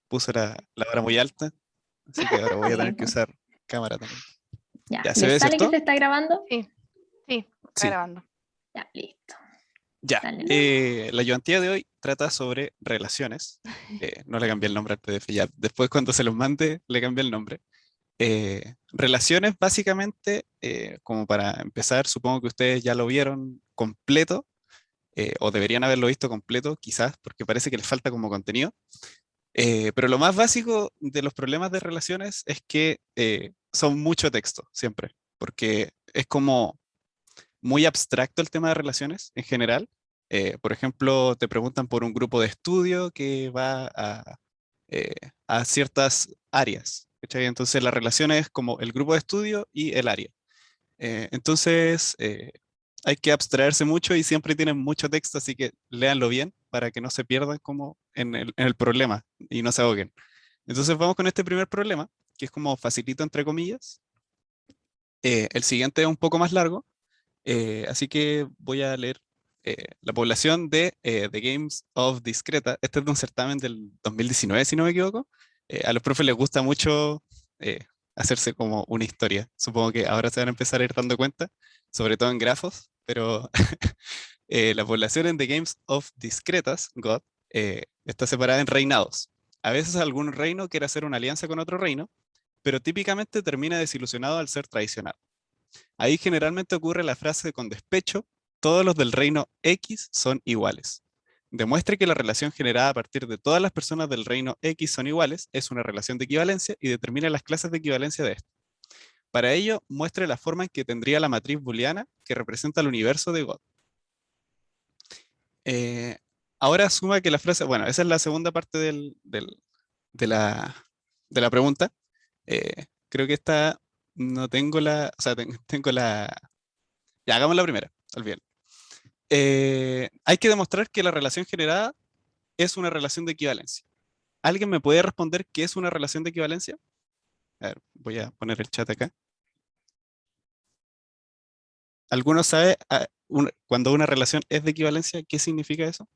puse la vara muy alta, así que ahora voy a tener Bien, que pues. usar cámara también. Ya, Ya, ¿se ¿les ve, sale que cierto? se está grabando? Sí, sí, está Sí, grabando. Ya, listo. ya. Dale, ¿no? La ayudantía de hoy trata sobre relaciones. No le cambié el nombre al PDF, ya. Después cuando se los mande, le cambié el nombre. Relaciones, básicamente, como para empezar, supongo que ustedes ya lo vieron completo, o deberían haberlo visto completo, quizás, porque parece que les falta como contenido. Pero lo más básico de los problemas de relaciones es que son mucho texto, siempre, porque es como muy abstracto el tema de relaciones en general. Por ejemplo, te preguntan por un grupo de estudio que va eh, a ciertas áreas. ¿Cachai? Entonces la relación es como el grupo de estudio y el área. Entonces hay que abstraerse mucho y siempre tienen mucho texto, así que léanlo bien para que no se pierdan como en el problema y no se ahoguen. Entonces vamos con este primer problema, que es como facilito entre comillas. El siguiente es un poco más largo, así que voy a leer la población de The Games of Discreta. Este es de un certamen del 2019, si no me equivoco. A los profes les gusta mucho eh, hacerse como una historia. Supongo que ahora se van a empezar a ir dando cuenta, sobre todo en grafos, pero la población en The Games of Discretas, God, está separada en reinados. A veces algún reino quiere hacer una alianza con otro reino, pero típicamente termina desilusionado al ser traicionado. Ahí generalmente ocurre la frase con despecho: todos los del reino X son iguales. Demuestre que la relación generada a partir de todas las personas del reino X son iguales es una relación de equivalencia y determine las clases de equivalencia de esta. Para ello, muestre la forma en que tendría la matriz booleana que representa el universo de God. Eh, Ahora asuma que la frase, bueno, esa es la segunda parte de la pregunta. Creo que esta no tengo o sea, tengo la, ya hagamos la primera, olvídalo. Hay que demostrar que la relación generada es una relación de equivalencia. ¿Alguien me puede responder qué es una relación de equivalencia? A ver, voy a poner el chat acá. ¿Alguno sabe cuando una relación es de equivalencia, qué significa eso?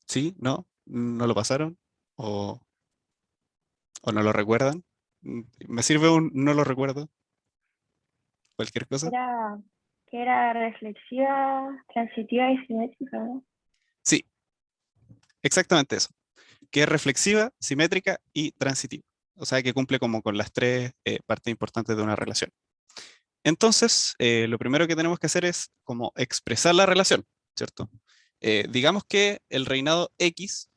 ¿Sí? ¿No? ¿No lo pasaron? ¿O, o no lo recuerdan? ¿Me sirve un no lo recuerdo? ¿Cualquier cosa? Era, que era reflexiva, transitiva y simétrica, ¿no? Sí, exactamente eso. Que es reflexiva, simétrica y transitiva. O sea, que cumple como con las tres partes importantes de una relación. Entonces, lo primero que tenemos que hacer es como expresar la relación, ¿cierto? Digamos que el reinado X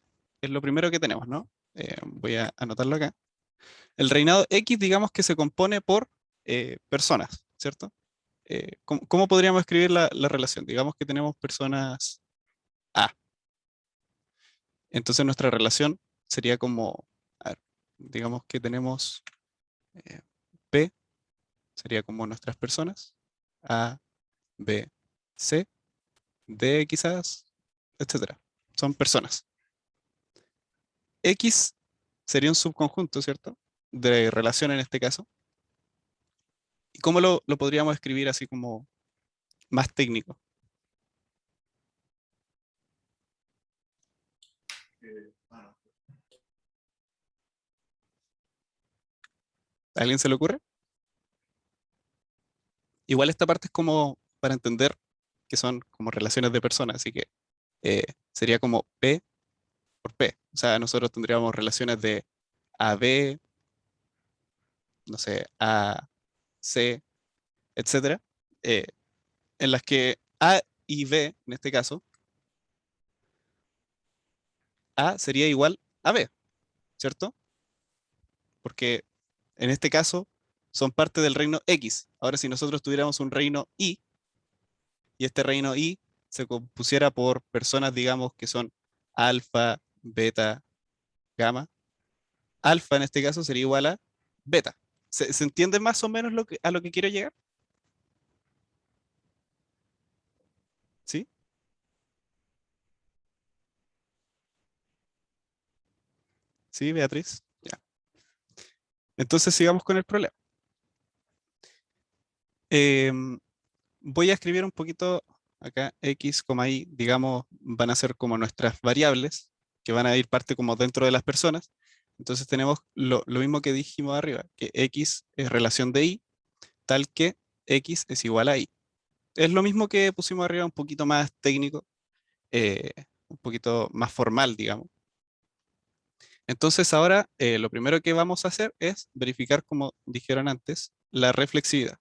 es lo primero que tenemos, ¿no? Voy a anotarlo acá. El reinado X, digamos que se compone por personas, ¿cierto? ¿Cómo podríamos escribir la relación? Digamos que tenemos personas A. Entonces nuestra relación sería como, a ver, digamos que tenemos eh, P, sería como nuestras personas, A, B, C, D quizás, etcétera. Son personas. X sería un subconjunto, ¿cierto? De relación en este caso. ¿Y cómo lo podríamos escribir así como más técnico? ¿A alguien se le ocurre? Igual esta parte es como para entender que son como relaciones de personas, así que eh, sería como P por P. O sea, nosotros tendríamos relaciones de AB, no sé, A, C, etcétera, eh, en las que A y B, en este caso, A sería igual a B, ¿cierto? Porque en este caso son parte del reino X. Ahora, si nosotros tuviéramos un reino Y y este reino Y se compusiera por personas, digamos, que son alfa, beta, gamma, alfa en este caso sería igual a beta. ¿Se entiende más o menos a lo que quiero llegar? ¿Sí? ¿Sí, Beatriz? Ya. Entonces sigamos con el problema. Em, Voy a escribir un poquito acá X, Y, digamos, van a ser como nuestras variables, que van a ir parte como dentro de las personas. Entonces tenemos lo mismo que dijimos arriba, que X es relación de Y, tal que X es igual a Y. Es lo mismo que pusimos arriba, un poquito más técnico, eh, un poquito más formal, digamos. Entonces ahora lo primero que vamos a hacer es verificar, como dijeron antes, la reflexividad.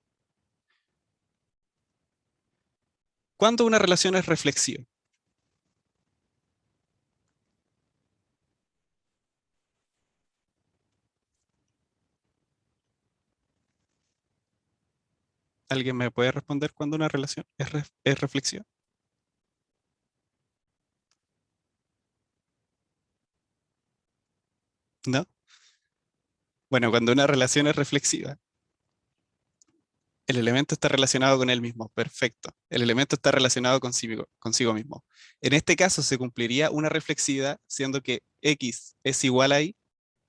¿Cuándo una relación es reflexiva? ¿Alguien me puede responder cuándo una relación es reflexiva? ¿No? Bueno, cuando una relación es reflexiva, el elemento está relacionado con él mismo. Perfecto. El elemento está relacionado consigo mismo. En este caso se cumpliría una reflexividad siendo que X es igual a Y.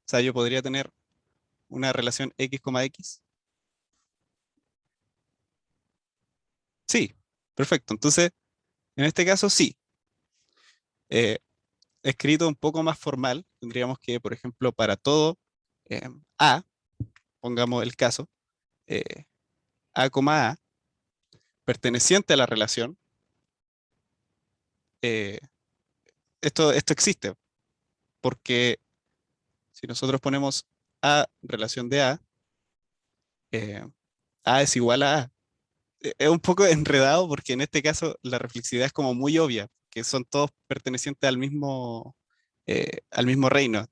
O sea, yo podría tener una relación X, X. Sí, perfecto. Entonces, en este caso sí. Eh, Escrito un poco más formal, tendríamos que, por ejemplo, para todo A, pongamos el caso, eh, A, A, perteneciente a la relación, eh, esto existe, porque si nosotros ponemos A relación de eh, A es igual a A. Es un poco enredado porque en este caso la reflexividad es como muy obvia, que son todos pertenecientes al mismo reino.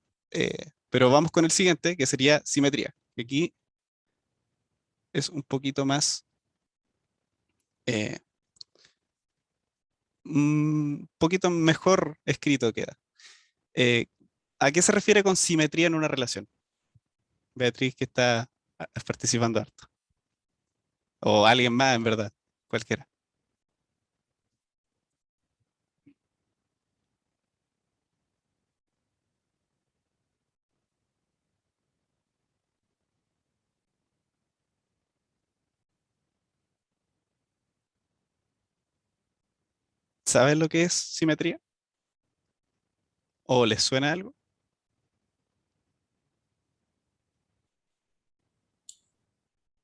Pero vamos con el siguiente, que sería simetría. Que aquí es un poquito más, eh, un poquito mejor escrito queda. Eh, ¿A qué se refiere con simetría en una relación? Beatriz, que está participando harto. O alguien más, en verdad, cualquiera. ¿Saben lo que es simetría? ¿O les suena algo?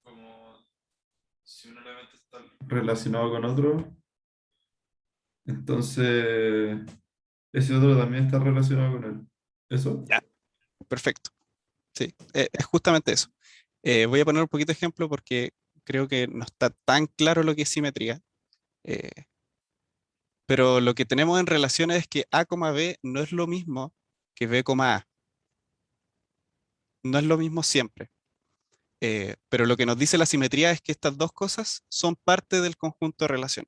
Como si un elemento está relacionado con otro, entonces ese otro también está relacionado con él. ¿Eso? Ya, perfecto. Sí, es justamente eso. Voy a poner un poquito de ejemplo porque creo que no está tan claro lo que es simetría. eh, pero lo que tenemos en relaciones es que A, B no es lo mismo que B, A. No es lo mismo siempre. Pero lo que nos dice la simetría es que estas dos cosas son parte del conjunto de relación.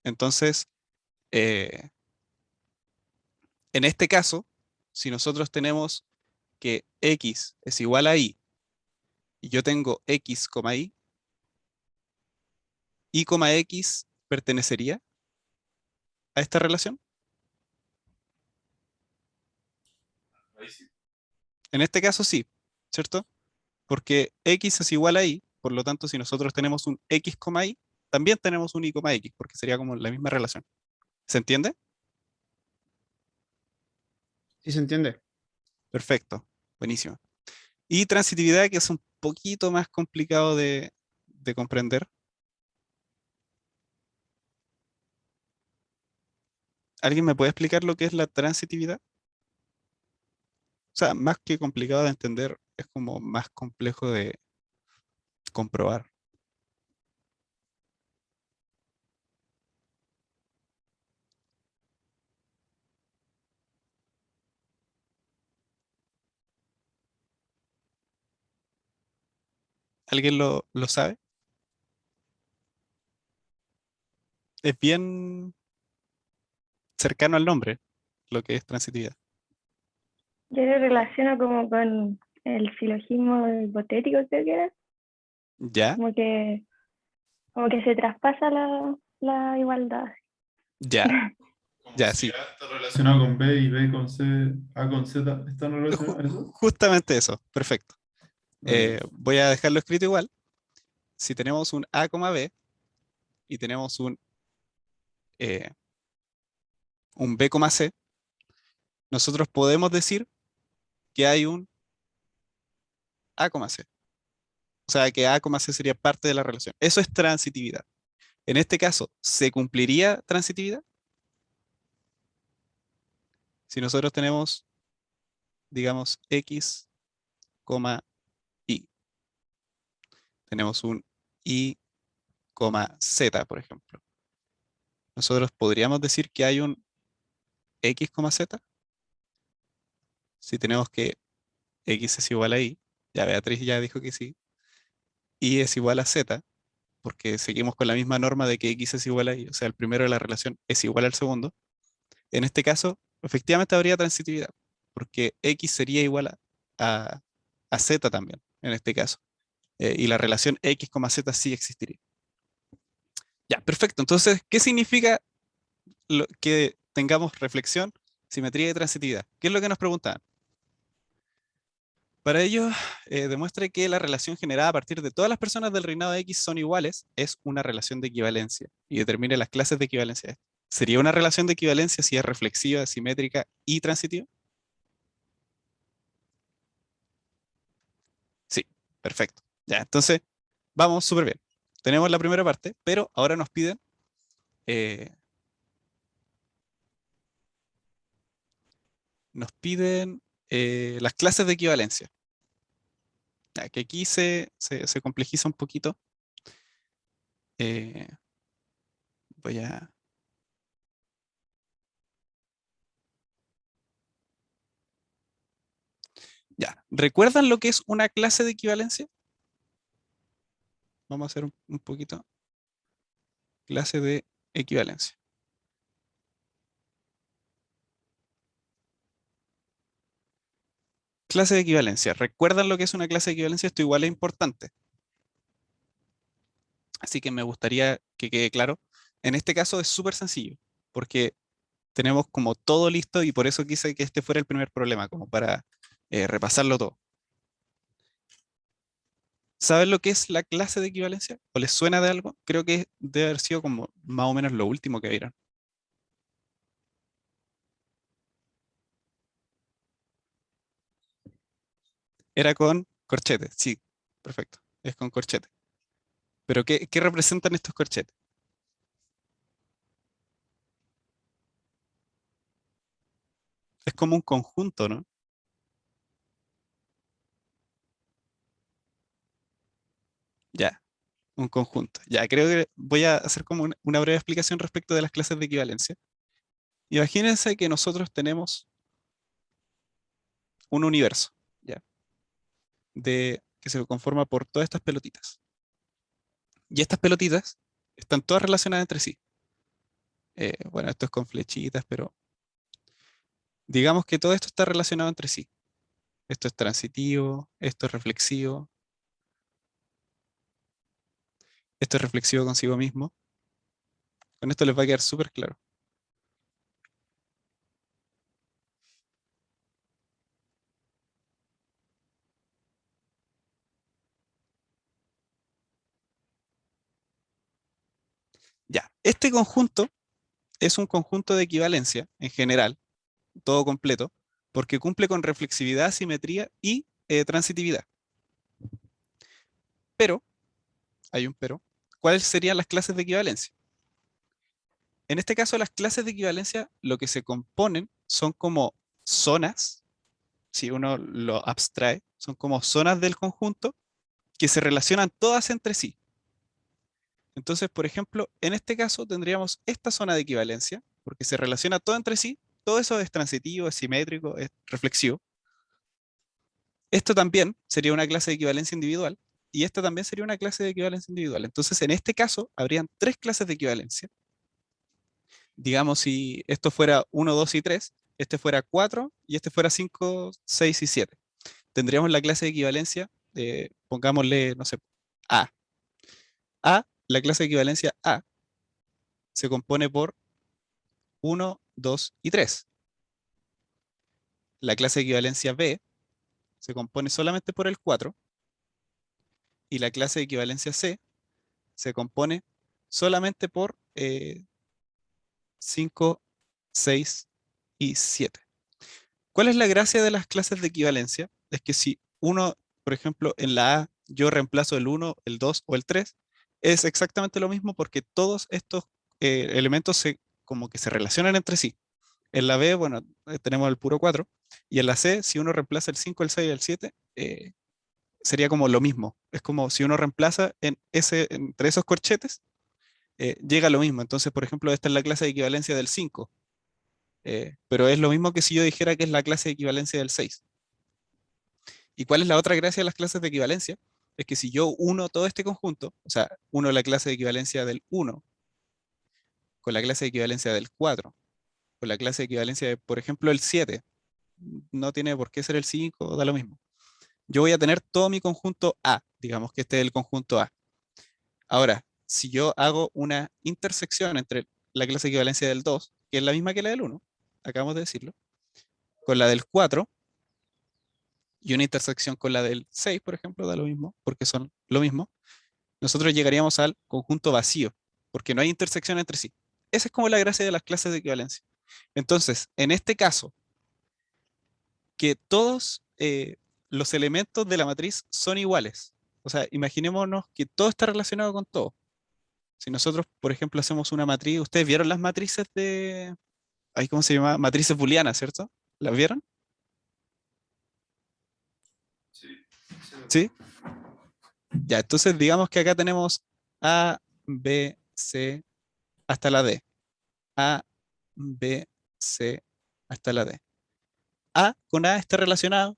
Entonces, eh, en este caso, si nosotros tenemos que X es igual a Y y yo tengo X, Y, X pertenecería a esta relación. Ahí sí. En este caso sí, ¿cierto? Porque X es igual a Y, por lo tanto, si nosotros tenemos un X, Y, también tenemos un Y, X, porque sería como la misma relación. ¿Se entiende? Sí, se entiende. Perfecto, buenísimo. Y transitividad, que es un poquito más complicado de comprender. ¿Alguien me puede explicar lo que es la transitividad? O sea, más que complicado de entender, es como más complejo de comprobar. ¿Alguien lo sabe? Es bien cercano al nombre, lo que es transitividad. Yo lo relaciono como con el silogismo hipotético, creo que era, ¿Ya? como que, como que se traspasa la igualdad. Ya, Como ya, si sí. A está relacionado con B y B con C, A con Z, ¿están relacionados? ¿Eso? Justamente eso, perfecto. Ok. Voy a dejarlo escrito igual. Si tenemos un A, B y tenemos un un B, C, nosotros podemos decir que hay un A, C. O sea, que A, C sería parte de la relación. Eso es transitividad. En este caso, ¿se cumpliría transitividad? Si nosotros tenemos, digamos, X, Y. Tenemos un Y, Z, por ejemplo. Nosotros podríamos decir que hay un X, Z. Si tenemos que X es igual a Y, ya Beatriz ya dijo que sí, Y es igual a Z, porque seguimos con la misma norma de que X es igual a Y, o sea, el primero de la relación es igual al segundo. En este caso, efectivamente habría transitividad, porque X sería igual a Z también, en este caso. Y la relación X, Z sí existiría. Ya, perfecto. Entonces, ¿qué significa que tengamos reflexión, simetría y transitividad? ¿Qué es lo que nos preguntaban? Para ello, demuestra que la relación generada a partir de todas las personas del reinado de X son iguales, es una relación de equivalencia, y determine las clases de equivalencia. ¿Sería una relación de equivalencia si es reflexiva, simétrica y transitiva? Sí, perfecto. Ya, entonces, vamos súper bien. Tenemos la primera parte, pero ahora eh, nos piden las clases de equivalencia. Ya, que aquí se complejiza un poquito. Eh, voy a... Ya, ¿recuerdan lo que es una clase de equivalencia? Vamos a hacer un poquito. Clase de equivalencia. Clase de equivalencia. ¿Recuerdan lo que es una clase de equivalencia? Esto igual es importante. Así que me gustaría que quede claro. En este caso es súper sencillo, porque tenemos como todo listo y por eso quise que este fuera el primer problema, como para repasarlo todo. ¿Saben lo que es la clase de equivalencia? ¿O les suena de algo? Creo que debe haber sido como más o menos lo último que vieron. Era con corchete, sí, perfecto, es con corchete. Pero ¿qué representan estos corchetes? Es como un conjunto, ¿no? Ya, un conjunto. Ya, creo que voy a hacer como una breve explicación respecto de las clases de equivalencia. Imagínense que nosotros tenemos un universo, ¿ya? Que se conforma por todas estas pelotitas. Y estas pelotitas están todas relacionadas entre sí. Bueno, esto es con flechitas, pero digamos que todo esto está relacionado entre sí. Esto es transitivo, esto es reflexivo, esto es reflexivo consigo mismo. Con esto les va a quedar súper claro. Ya, este conjunto es un conjunto de equivalencia en general, todo completo, porque cumple con reflexividad, simetría y transitividad. Pero, hay un pero, ¿cuáles serían las clases de equivalencia? En este caso, las clases de equivalencia lo que se componen son como zonas, si uno lo abstrae, son como zonas del conjunto que se relacionan todas entre sí. Entonces, por ejemplo, en este caso tendríamos esta zona de equivalencia, porque se relaciona todo entre sí, todo eso es transitivo, es simétrico, es reflexivo. Esto también sería una clase de equivalencia individual y esta también sería una clase de equivalencia individual. Entonces, en este caso, habrían tres clases de equivalencia. Digamos, si esto fuera 1, 2 y 3, este fuera 4 y este fuera 5, 6 y 7. Tendríamos la clase de equivalencia, pongámosle, no sé, A. La clase de equivalencia A se compone por 1, 2 y 3. La clase de equivalencia B se compone solamente por el 4 y la clase de equivalencia C se compone solamente por 5, 6 y 7. ¿Cuál es la gracia de las clases de equivalencia? Es que si uno, por ejemplo, en la A yo reemplazo el 1, el 2 o el 3, es exactamente lo mismo porque todos estos elementos como que se relacionan entre sí. En la B, bueno, tenemos el puro 4. Y en la C, si uno reemplaza el 5, el 6 y el 7, sería como lo mismo. Es como si uno reemplaza entre esos corchetes, llega a lo mismo. Entonces, por ejemplo, esta es la clase de equivalencia del 5. Pero es lo mismo que si yo dijera que es la clase de equivalencia del 6. ¿Y cuál es la otra gracia de las clases de equivalencia? Es que si yo uno todo este conjunto, o sea, uno la clase de equivalencia del 1 con la clase de equivalencia del 4, con la clase de equivalencia de, por ejemplo, el 7, no tiene por qué ser el 5, da lo mismo. Yo voy a tener todo mi conjunto A, digamos que este es el conjunto A. Ahora, si yo hago una intersección entre la clase de equivalencia del 2, que es la misma que la del 1, acabamos de decirlo, con la del 4, y una intersección con la del 6, por ejemplo, da lo mismo, porque son lo mismo, nosotros llegaríamos al conjunto vacío, porque no hay intersección entre sí. Esa es como la gracia de las clases de equivalencia. Entonces, en este caso, que todos los elementos de la matriz son iguales. O sea, imaginémonos que todo está relacionado con todo. Si nosotros, por ejemplo, hacemos una matriz, ustedes vieron las matrices ahí ¿cómo se llama? Matrices booleanas, ¿cierto? ¿Las vieron? Sí, sí. Sí. Ya, entonces digamos que acá tenemos A, B, C hasta la D. A, B, C hasta la D. A con A está relacionado,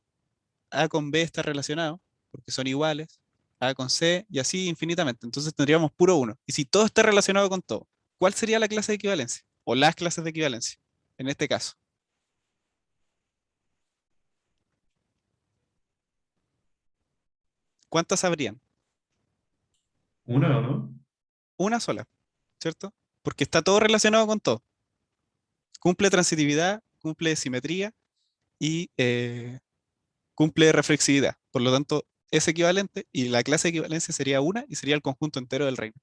A con B está relacionado, porque son iguales, A con C y así infinitamente. Entonces tendríamos puro uno. Y si todo está relacionado con todo, ¿cuál sería la clase de equivalencia? O las clases de equivalencia, en este caso. ¿Cuántas habrían? Una, ¿o no? Una sola, ¿cierto? Porque está todo relacionado con todo. Cumple transitividad, cumple simetría y cumple reflexividad. Por lo tanto, es equivalente y la clase de equivalencia sería una y sería el conjunto entero del reino.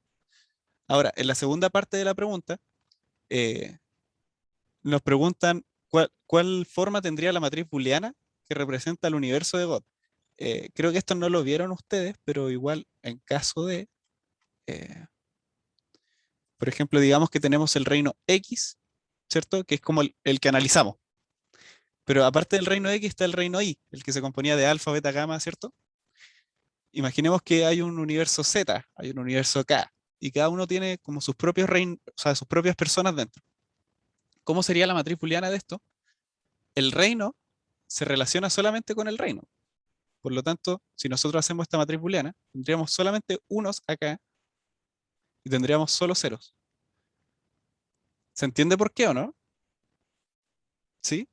Ahora, en la segunda parte de la pregunta, eh, nos preguntan cuál forma tendría la matriz booleana que representa el universo de God. Creo que esto no lo vieron ustedes, pero igual en caso de, eh, por ejemplo, digamos que tenemos el reino X, ¿cierto? Que es como el que analizamos. Pero aparte del reino X está el reino Y, el que se componía de alfa, beta, gamma, ¿cierto? Imaginemos que hay un universo Z, hay un universo K, y cada uno tiene como sus propios reinos, o sea, sus propias personas dentro. ¿Cómo sería la matriz booleana de esto? El reino se relaciona solamente con el reino. Por lo tanto, si nosotros hacemos esta matriz booleana, tendríamos solamente unos acá y tendríamos solo ceros. ¿Se entiende por qué o no? ¿Sí?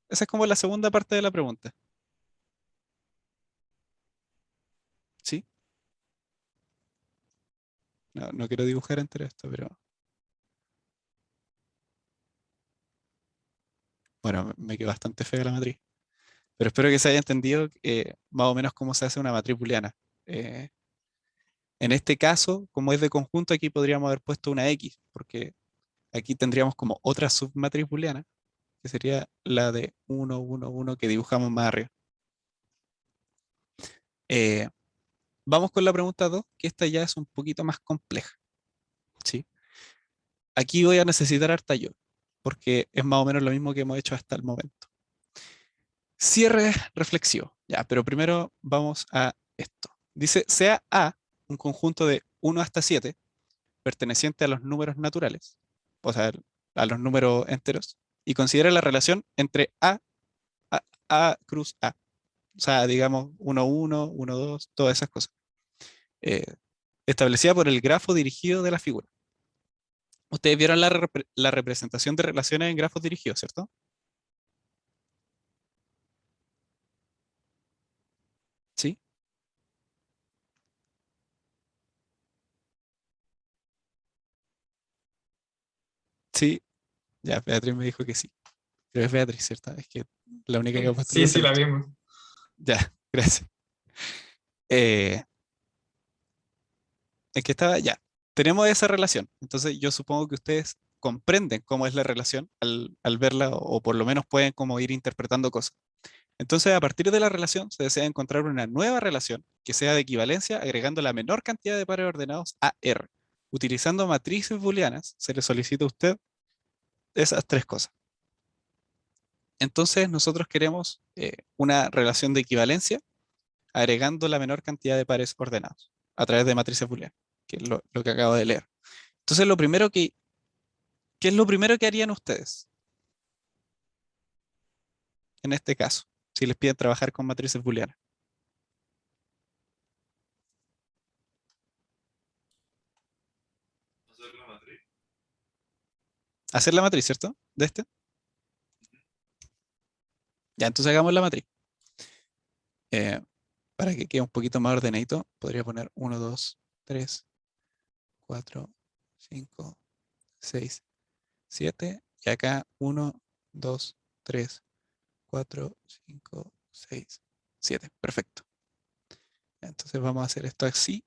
Esa es como la segunda parte de la pregunta. ¿Sí? No quiero dibujar entero esto, pero... Bueno, me quedó bastante fea la matriz. Pero espero que se haya entendido más o menos cómo se hace una matriz booleana. Eh, en este caso, como es de conjunto, aquí podríamos haber puesto una X, porque aquí tendríamos como otra submatriz booleana, que sería la de 1, 1, 1 que dibujamos más arriba. Eh, vamos con la pregunta 2, que esta ya es un poquito más compleja. ¿Sí? Aquí voy a necesitar harta yo, porque es más o menos lo mismo que hemos hecho hasta el momento. Cierre reflexivo. Ya, pero primero vamos a esto. Dice, sea A un conjunto de 1 hasta 7, perteneciente a los números naturales, o sea, a los números enteros, y considera la relación entre A cruz A. O sea, digamos 1, 1, 1, 2, todas esas cosas. Eh, establecida por el grafo dirigido de la figura. Ustedes vieron la representación de relaciones en grafos dirigidos, ¿cierto? Sí, sí. Ya, Beatriz me dijo que sí. Pero es Beatriz, ¿cierto? Es que la única que ha puesto Sí, los sí, la celos. vimos. Ya, gracias. Eh, es que estaba, ya. Tenemos esa relación. Entonces yo supongo que ustedes comprenden cómo es la relación al verla o por lo menos pueden como ir interpretando cosas. Entonces, a partir de la relación, se desea encontrar una nueva relación que sea de equivalencia agregando la menor cantidad de pares ordenados a R. Utilizando matrices booleanas, se le solicita a usted esas tres cosas. Entonces, nosotros queremos una relación de equivalencia agregando la menor cantidad de pares ordenados a través de matrices booleanas, que es lo que acabo de leer. Entonces, ¿qué es lo primero que harían ustedes en este caso, si les piden trabajar con matrices booleanas? Hacer la matriz. Hacer la matriz, ¿cierto? De este. Ya, entonces hagamos la matriz. Para que quede un poquito más ordenadito, podría poner 1, 2, 3, 4, 5, 6, 7. Y acá 1, 2, 3, 4, 5, 6, 7. Perfecto. Entonces vamos a hacer esto así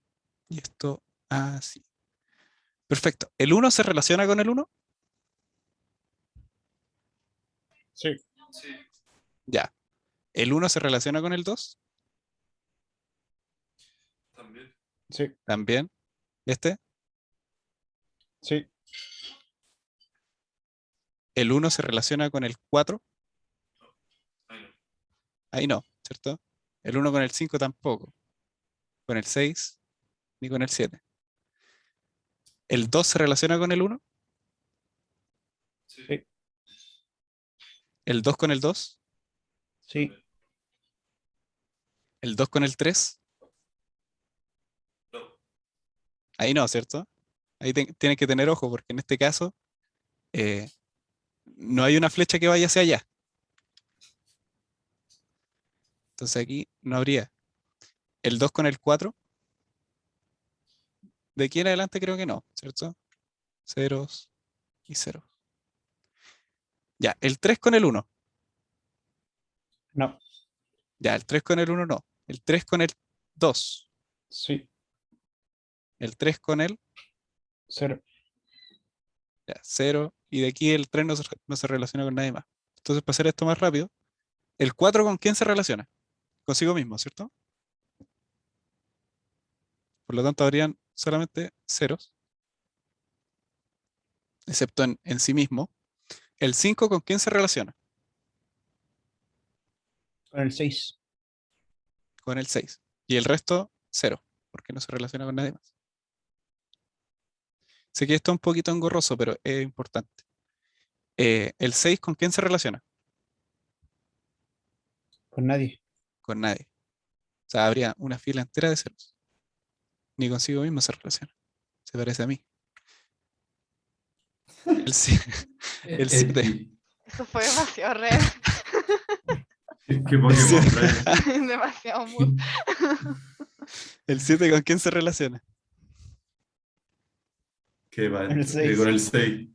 y esto así. Perfecto. ¿El 1 se relaciona con el 1? Sí. Sí, Ya. ¿El 1 se relaciona con el 2? también. Sí. También. ¿Este? Sí. ¿El 1 se relaciona con el 4? Ahí no. Ahí no, ¿cierto? El 1 con el 5 tampoco. Con el 6 ni con el 7. ¿El 2 se relaciona con el 1? Sí, Sí. ¿El 2 con el 2? Sí. también. ¿El 2 con el 3? No. Ahí no, ¿cierto? Ahí tienen que tener ojo porque en este caso eh, no hay una flecha que vaya hacia allá. Entonces aquí no habría. ¿El 2 con el 4? De aquí en adelante creo que no, ¿cierto? Ceros y ceros. Ya, ¿el 3 con el 1? No. Ya, el 3 con el 1 no. ¿El 3 con el 2? Sí. ¿El 3 con el? 0. Ya, 0. Y de aquí el 3 no se relaciona con nadie más. Entonces, para hacer esto más rápido, ¿el 4 con quién se relaciona? Consigo mismo, ¿cierto? Por lo tanto, habrían solamente ceros, excepto en sí mismo. ¿El 5 con quién se relaciona? Con el 6. Con el 6. Y el resto, cero, porque no se relaciona con nadie más. Sé que esto es un poquito engorroso, pero es importante. ¿El 6 con quién se relaciona? Con nadie. Con nadie. O sea, habría una fila entera de ceros. Ni consigo mismo se relaciona. Se parece a mí. El, si- el 7. Eti. Eso fue demasiado real. ¿Qué Pokémon trae? Demasiado mood. El 7 con quién se relaciona? ¿Qué va? El 6. Con el 6.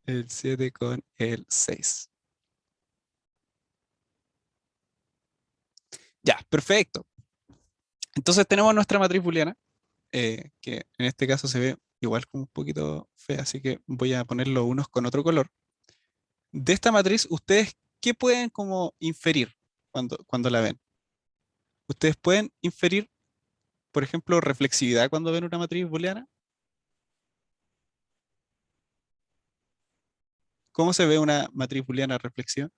El 7 con el 6. Ya, perfecto. Entonces tenemos nuestra matriz booleana, que en este caso se ve igual como un poquito fea, así que voy a ponerlo unos con otro color. De esta matriz, ¿ustedes qué pueden como inferir cuando la ven? ¿Ustedes pueden inferir, por ejemplo, reflexividad cuando ven una matriz booleana? ¿Cómo se ve una matriz booleana reflexiva?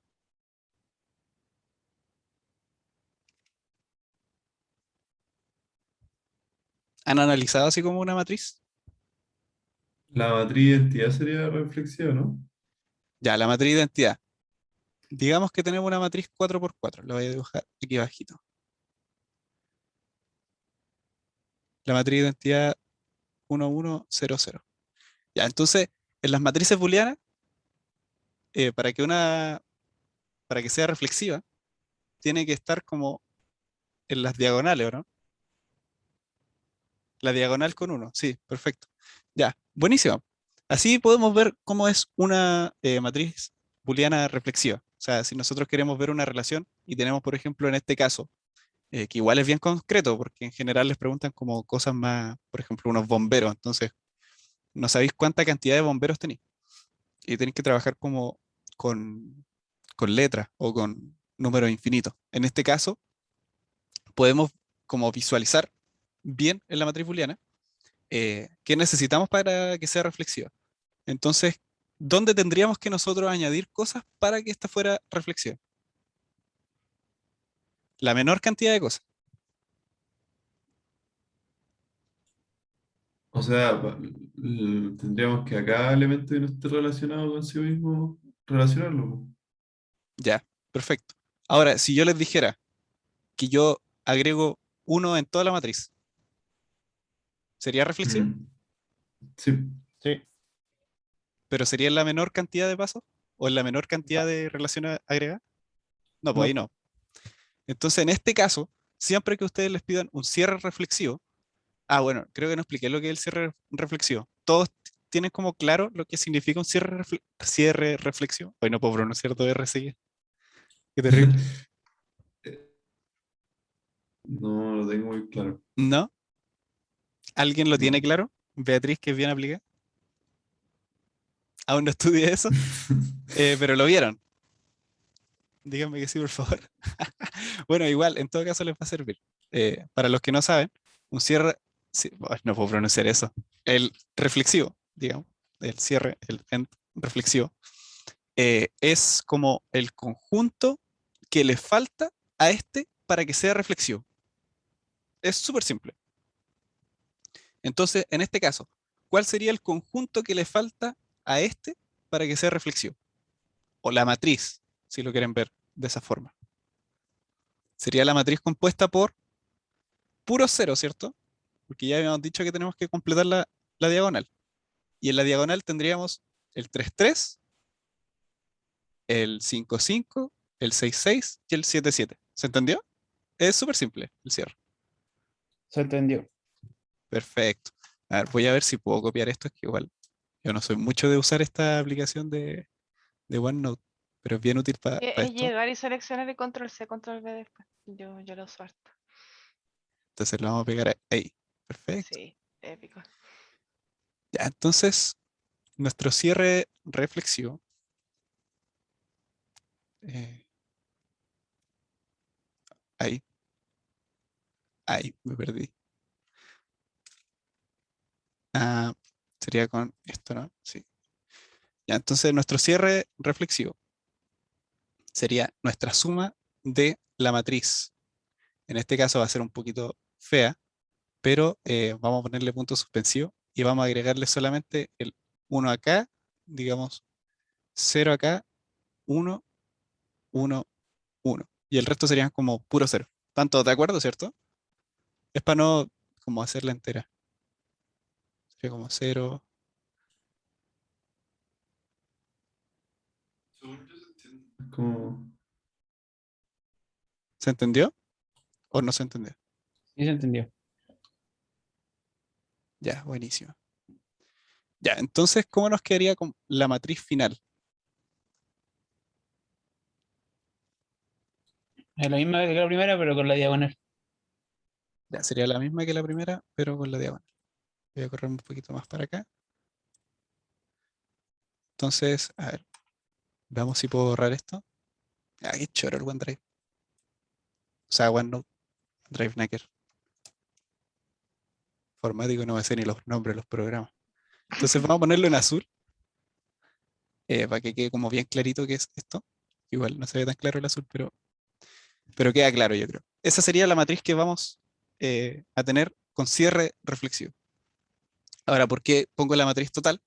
¿Han analizado así como una matriz? La matriz de identidad sería reflexiva, ¿no? Ya, la matriz de identidad. Digamos que tenemos una matriz 4x4. La voy a dibujar aquí abajito. La matriz de identidad 1, 1, 0, 0. Ya, entonces, en las matrices booleanas, eh, para que una, para que sea reflexiva, tiene que estar como en las diagonales, ¿o no? La diagonal con 1, sí, perfecto. Ya, buenísimo. Así podemos ver cómo es una matriz booleana reflexiva. O sea, si nosotros queremos ver una relación y tenemos, por ejemplo, en este caso, que igual es bien concreto, porque en general les preguntan como cosas más, por ejemplo, unos bomberos, entonces no sabéis cuánta cantidad de bomberos tenéis, y tenéis que trabajar como con, con letras o con números infinitos. En este caso, podemos como visualizar bien en la matriz booleana qué necesitamos para que sea reflexiva. Entonces, ¿dónde tendríamos que nosotros añadir cosas para que esta fuera reflexiva? La menor cantidad de cosas. O sea, tendríamos que a cada elemento que no esté relacionado con sí mismo, relacionarlo, po. Ya, perfecto. Ahora, si yo les dijera que yo agrego uno en toda la matriz, ¿sería reflexivo? Mm, sí. Sí. ¿Pero sería en la menor cantidad de pasos? ¿O en la menor cantidad No. de relaciones agregadas? No, pues ahí No. no. Entonces, en este caso, siempre que ustedes les pidan un cierre reflexivo, bueno, creo que no expliqué lo que es el cierre reflexivo. Todos tienen como claro lo que significa un cierre reflexivo. Hoy no puedo pronunciar todo R seguido. Qué terrible. No lo tengo muy claro. ¿No? ¿Alguien lo tiene No. claro? Beatriz, que es bien aplicada. Aún no estudié eso, pero lo vieron. Díganme que sí, por favor. Bueno, igual, en todo caso les va a servir. Para los que no saben, un cierre, sí, ay, no puedo pronunciar eso. El reflexivo, digamos, el cierre, el end reflexivo, es como el conjunto que le falta a este para que sea reflexivo. Es súper simple. Entonces, en este caso, ¿cuál sería el conjunto que le falta a este para que sea reflexivo? O la matriz, si lo quieren ver de esa forma. Sería la matriz compuesta por puros ceros, ¿cierto? Porque ya habíamos dicho que tenemos que completar la diagonal. Y en la diagonal tendríamos el 3 3, el 5 5, el 6 6 y el 7 7. ¿Se entendió? Es súper simple el cierre. Se entendió. Perfecto. A ver, voy a ver si puedo copiar esto, es que igual yo no soy mucho de usar esta aplicación de OneNote, pero es bien útil para Es esto. llegar y seleccionar y control C, control V después. Yo lo uso harto. Entonces lo vamos a pegar ahí. Perfecto. Sí, épico. Ya, entonces, nuestro cierre reflexivo. eh, ahí, ahí, me perdí. Ah, sería con esto, ¿no? Sí. Ya, entonces nuestro cierre reflexivo sería nuestra suma de la matriz. En este caso va a ser un poquito fea, pero vamos a ponerle punto suspensivo y vamos a agregarle solamente el 1 acá, digamos 0 acá, 1, 1, 1. Y el resto serían como puro cero. ¿Tanto de acuerdo, cierto? Es para no como hacerla entera. Sería como cero. Según yo se entiende. Es como. ¿Se entendió o no se entendió? Sí, se entendió. Ya, buenísimo. Ya, entonces, ¿cómo nos quedaría con la matriz final? Es la misma que la primera, pero con la diagonal. Ya, sería la misma que la primera, pero con la diagonal. Voy a correr un poquito más para acá. Entonces, a ver, veamos si puedo borrar esto. Ah, qué choro el OneDrive. O sea, OneNote, Drive Knacker. Informático no me sé ni los nombres de los programas. Entonces vamos a ponerlo en azul, para que quede como bien clarito qué es esto. Igual no se ve tan claro el azul, pero queda claro, yo creo. Esa sería la matriz que vamos a tener con cierre reflexivo. Ahora, ¿por qué pongo la matriz total?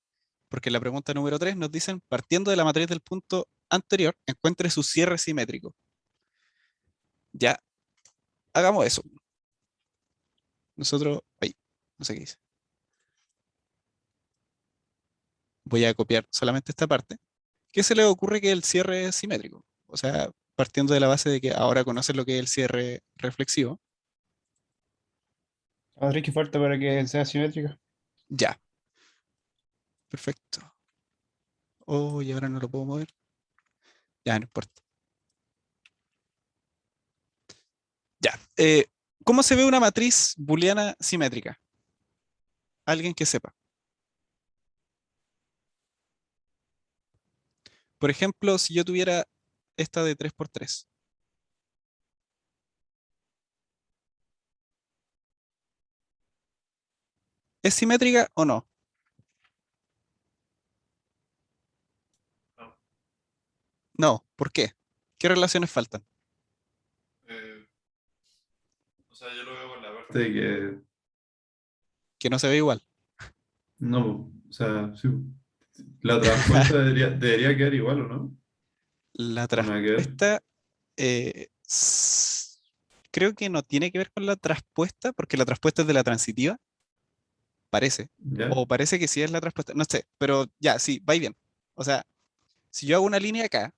Porque en la pregunta número 3 nos dicen, partiendo de la matriz del punto anterior, encuentre su cierre simétrico. Ya, hagamos eso. Nosotros, ahí, no sé qué dice. Voy a copiar solamente esta parte. ¿Qué se le ocurre que el cierre es simétrico? O sea, partiendo de la base de que ahora conocen lo que es el cierre reflexivo. La matriz que falta para que sea simétrica. Ya, perfecto. Oh, y ahora no lo puedo mover. Ya, no importa. Ya. ¿Cómo se ve una matriz booleana simétrica? Alguien que sepa. Por ejemplo, si yo tuviera esta de 3 por 3. ¿Es simétrica o no? No. No. ¿Por qué? ¿Qué relaciones faltan? O sea, yo lo veo con la parte de que Que no se ve igual. no, o sea, sí, la transpuesta debería quedar igual, ¿o no? La ¿O nada que ver? traspuesta, creo que no tiene que ver con la traspuesta, porque la traspuesta es de la transitiva, parece. ¿Ya? O parece que sí es la traspuesta, no sé, pero ya, sí, va y bien. O sea, si yo hago una línea acá,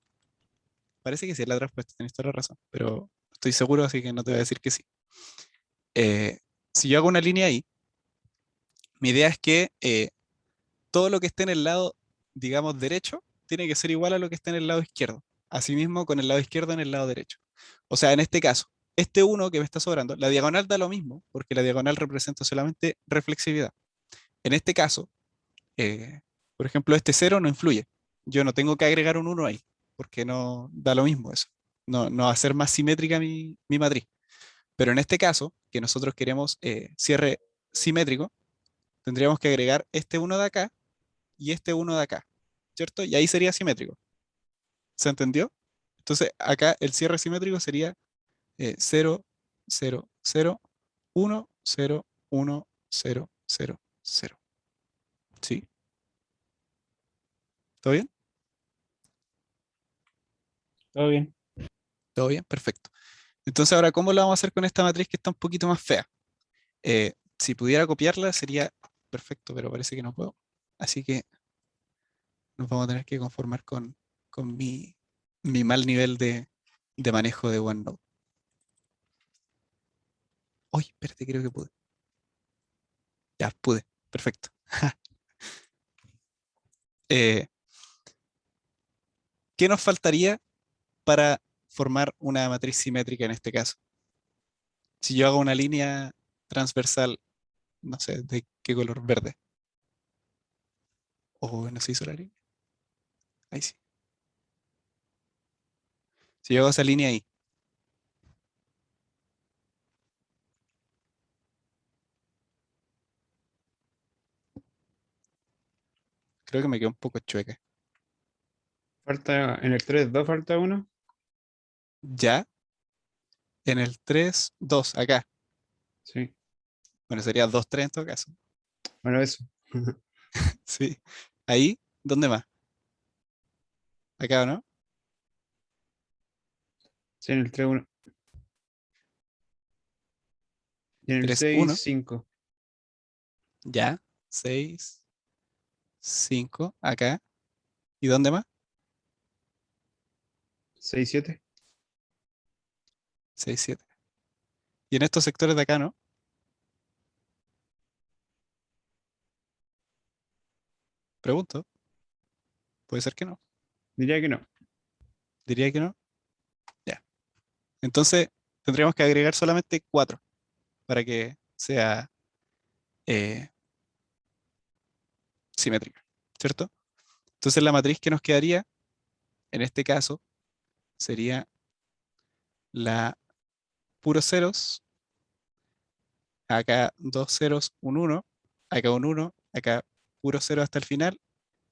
parece que sí es la traspuesta, tienes toda la razón, pero estoy seguro, así que no te voy a decir que sí. Eh, si yo hago una línea ahí, mi idea es que todo lo que esté en el lado, digamos, derecho, tiene que ser igual a lo que esté en el lado izquierdo. Asimismo, con el lado izquierdo en el lado derecho. O sea, en este caso, este uno que me está sobrando, la diagonal da lo mismo, porque la diagonal representa solamente reflexividad. En este caso, eh, por ejemplo, este cero no influye. Yo no tengo que agregar un uno ahí, porque no da lo mismo eso. No va a ser más simétrica mi matriz. Pero en este caso, que nosotros queremos cierre simétrico, tendríamos que agregar este uno de acá y este uno de acá, ¿cierto? Y ahí sería simétrico. ¿Se entendió? Entonces, acá el cierre simétrico sería 0, 0, 0, 1, 0, 1, 0, 0, 0. ¿Sí? ¿Todo bien? Todo bien. ¿Todo bien? Perfecto. Entonces, ahora, ¿cómo lo vamos a hacer con esta matriz que está un poquito más fea? Si pudiera copiarla sería perfecto, pero parece que no puedo. Así que nos vamos a tener que conformar con mi mal nivel de manejo de OneNote. Uy, espérate, creo que pude. Ya, pude. Perfecto. Eh, ¿Qué nos faltaría para formar una matriz simétrica en este caso? Si yo hago una línea transversal, no sé, ¿de qué color? Verde. O no se hizo la línea. Ahí sí. Si yo hago esa línea ahí, creo que me quedó un poco chueca. Falta en el 3 2 falta uno. Ya, en el 3 2 acá. Sí. Bueno, sería 2 3 en todo caso. Bueno, eso. Sí. Ahí, ¿dónde más? Acá, ¿o no? Sí, en el 3 1. Y en el 3 6 1 5. ya. 6 5 acá. ¿Y dónde más? 6 7. 6 7. Y en estos sectores de acá, ¿no? Pregunto. Puede ser que no. Diría que no. Diría que no. Ya. Entonces, tendríamos que agregar solamente 4 para que sea eh, simétrica, ¿cierto? Entonces, la matriz que nos quedaría, en este caso, sería la puros ceros, acá dos ceros, un uno, acá un uno, acá puro cero hasta el final,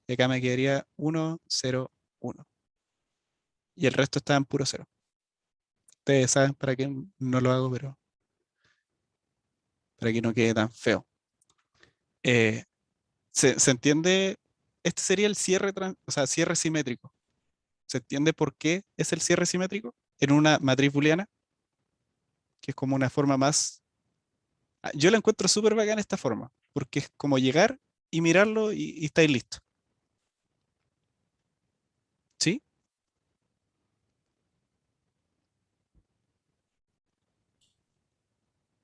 y acá me quedaría 1, 0, 1. Y el resto está en puro cero. Ustedes saben para qué no lo hago, pero para que no quede tan feo. Eh, ¿se entiende? Este sería el cierre, o sea, cierre simétrico. ¿Se entiende por qué es el cierre simétrico en una matriz booleana? Que es como una forma más... Yo la encuentro súper bacán esta forma, porque es como llegar y mirarlo y estáis listo. ¿Sí?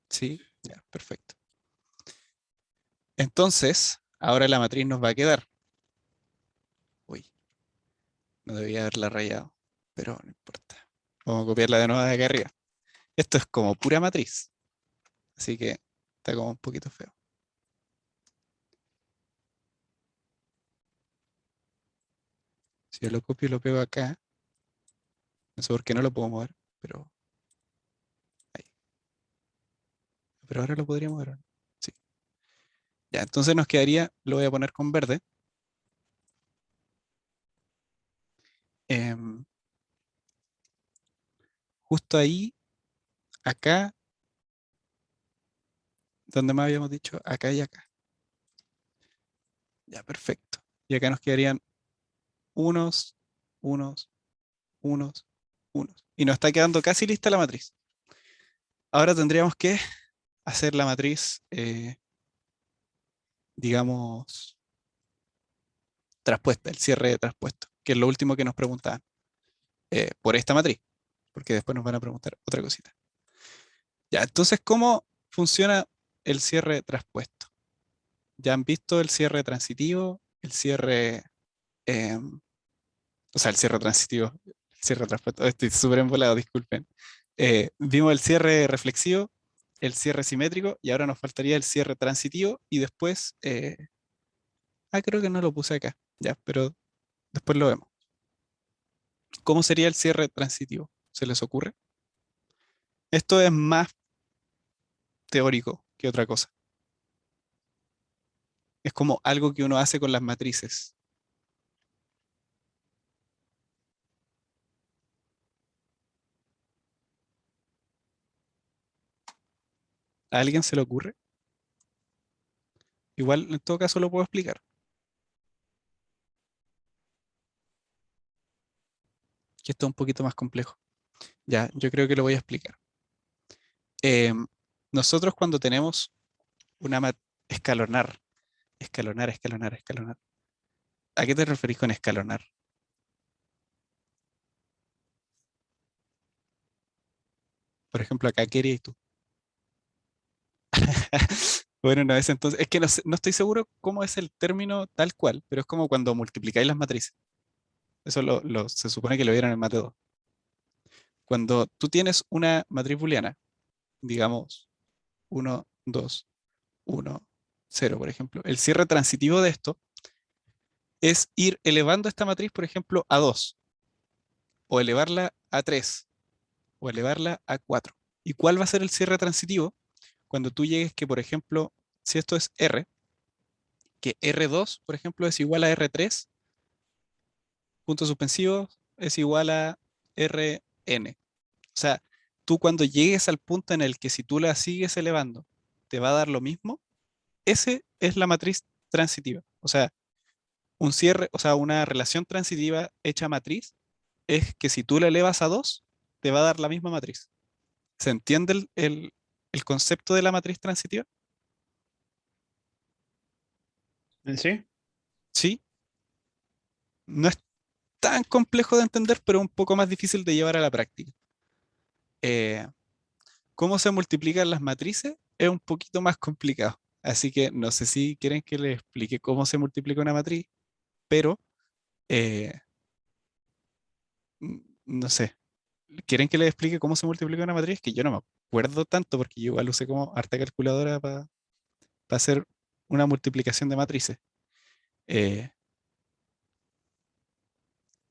Sí, ya, perfecto. Entonces, ahora la matriz nos va a quedar. Uy, no debía haberla rayado, pero no importa. Vamos a copiarla de nuevo de acá arriba. Esto es como pura matriz. Así que está como un poquito feo. Si yo lo copio y lo pego acá, no sé por qué no lo puedo mover, pero ahí. Pero ahora lo podría mover, ¿o no? Sí. Ya, entonces nos quedaría, lo voy a poner con verde. Em, justo ahí, acá, donde más habíamos dicho, acá y acá. Ya, perfecto. Y acá nos quedarían unos, unos, unos, unos. Y nos está quedando casi lista la matriz. Ahora tendríamos que hacer la matriz, digamos, traspuesta, el cierre de traspuesto, que es lo último que nos preguntaban, por esta matriz, porque después nos van a preguntar otra cosita. Ya, entonces, ¿cómo funciona el cierre traspuesto? Ya han visto el cierre transitivo, el cierre, o sea, el cierre transitivo, el cierre traspuesto. Estoy súper embolado, disculpen. Vimos el cierre reflexivo, el cierre simétrico, y ahora nos faltaría el cierre transitivo, y después, creo que no lo puse acá, ya, pero después lo vemos. ¿Cómo sería el cierre transitivo? ¿Se les ocurre? Esto es más teórico que otra cosa. Es como algo que uno hace con las matrices. ¿A alguien se le ocurre? Igual, en todo caso, lo puedo explicar. Que esto es un poquito más complejo. Ya, yo creo que lo voy a explicar. Em, nosotros cuando tenemos una escalonar, escalonar. ¿A qué te referís con escalonar? Por ejemplo, acá querías tú. Bueno, no es entonces, es que no estoy seguro cómo es el término tal cual, pero es como cuando multiplicáis las matrices. Eso se supone que lo vieron en Mate 2. Cuando tú tienes una matriz booleana, digamos 1, 2, 1, 0, por ejemplo, el cierre transitivo de esto es ir elevando esta matriz, por ejemplo, a 2, o elevarla a 3, o elevarla a 4. ¿Y cuál va a ser el cierre transitivo? Cuando tú llegues que, por ejemplo, si esto es R, que R2, por ejemplo, es igual a R3, puntos suspensivos, es igual a Rn. O sea, tú cuando llegues al punto en el que si tú la sigues elevando, te va a dar lo mismo, ese es la matriz transitiva. O sea, un cierre, o sea, una relación transitiva hecha matriz es que si tú la elevas a 2, te va a dar la misma matriz. ¿Se entiende el concepto de la matriz transitiva? ¿En sí? Sí, no es tan complejo de entender, pero un poco más difícil de llevar a la práctica. Eh, ¿Cómo se multiplican las matrices? Es un poquito más complicado. Así que no sé si quieren que les explique cómo se multiplica una matriz, pero eh, no sé. ¿Quieren que les explique cómo se multiplica una matriz? Que yo no me acuerdo tanto porque yo igual usé como harta calculadora para hacer una multiplicación de matrices. Eh,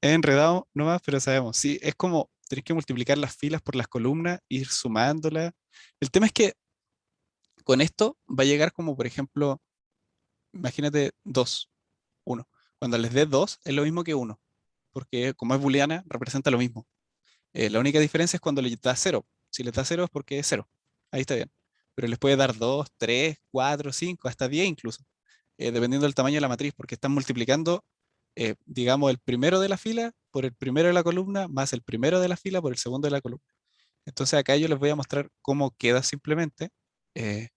es enredado nomás, pero sabemos. Sí, es como tenés que multiplicar las filas por las columnas, ir sumándolas. El tema es que con esto va a llegar como, por ejemplo, imagínate 2, 1. Cuando les des 2 es lo mismo que 1, porque como es booleana, representa lo mismo. La única diferencia es cuando le das 0. Si les das 0 es porque es 0. Ahí está bien. Pero les puede dar 2, 3, 4, 5, hasta 10 incluso, dependiendo del tamaño de la matriz, porque están multiplicando, digamos, el primero de la fila por el primero de la columna, más el primero de la fila por el segundo de la columna. Entonces acá yo les voy a mostrar cómo queda simplemente, eh,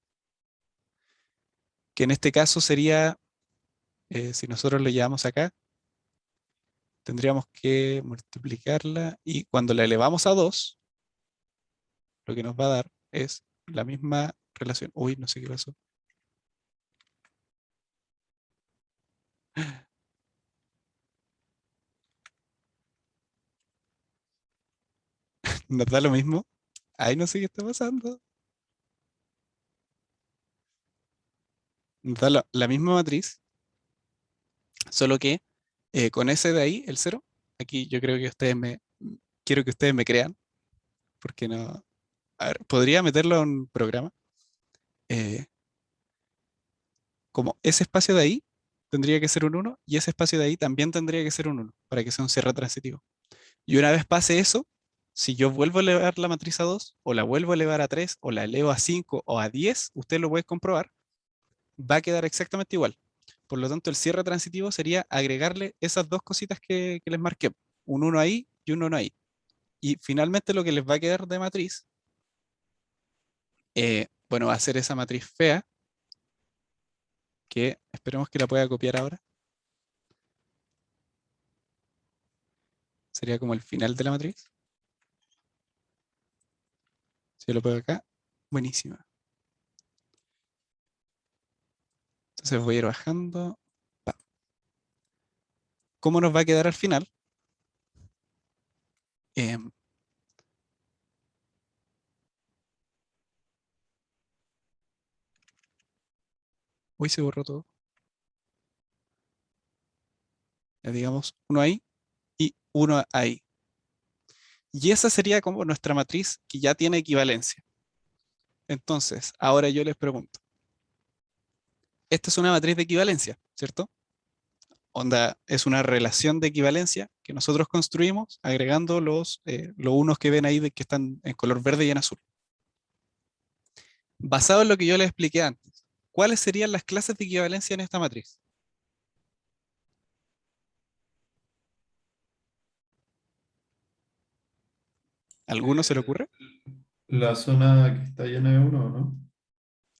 que en este caso sería, si nosotros lo llevamos acá, tendríamos que multiplicarla y cuando la elevamos a 2, lo que nos va a dar es la misma relación. Uy, no sé qué pasó. Nos da lo mismo. Ay, no sé qué está pasando. Nos da la misma matriz, solo que con ese de ahí, el cero, aquí yo creo que quiero que ustedes me crean, porque no, a ver, podría meterlo en un programa, eh, como ese espacio de ahí tendría que ser un uno y ese espacio de ahí también tendría que ser un uno para que sea un cierre transitivo. Y una vez pase eso, si yo vuelvo a elevar la matriz a 2 o la vuelvo a elevar a 3 o la elevo a 5 o a 10, usted lo puede comprobar, va a quedar exactamente igual. Por lo tanto, el cierre transitivo sería agregarle esas dos cositas que les marqué, un uno ahí y un uno ahí. Y finalmente lo que les va a quedar de matriz, bueno, va a ser esa matriz fea, que esperemos que la pueda copiar ahora. Sería como el final de la matriz. Si yo lo pego acá, buenísima. Entonces voy a ir bajando. Pa. ¿Cómo nos va a quedar al final? Em, Uy, se borró todo. Ya digamos uno ahí y uno ahí. Y esa sería como nuestra matriz que ya tiene equivalencia. Entonces, ahora yo les pregunto, esta es una matriz de equivalencia, ¿cierto? Onda, es una relación de equivalencia que nosotros construimos agregando los unos que ven ahí que están en color verde y en azul. Basado en lo que yo les expliqué antes, ¿cuáles serían las clases de equivalencia en esta matriz? ¿Alguno se le ocurre? La zona que está llena de uno, ¿no?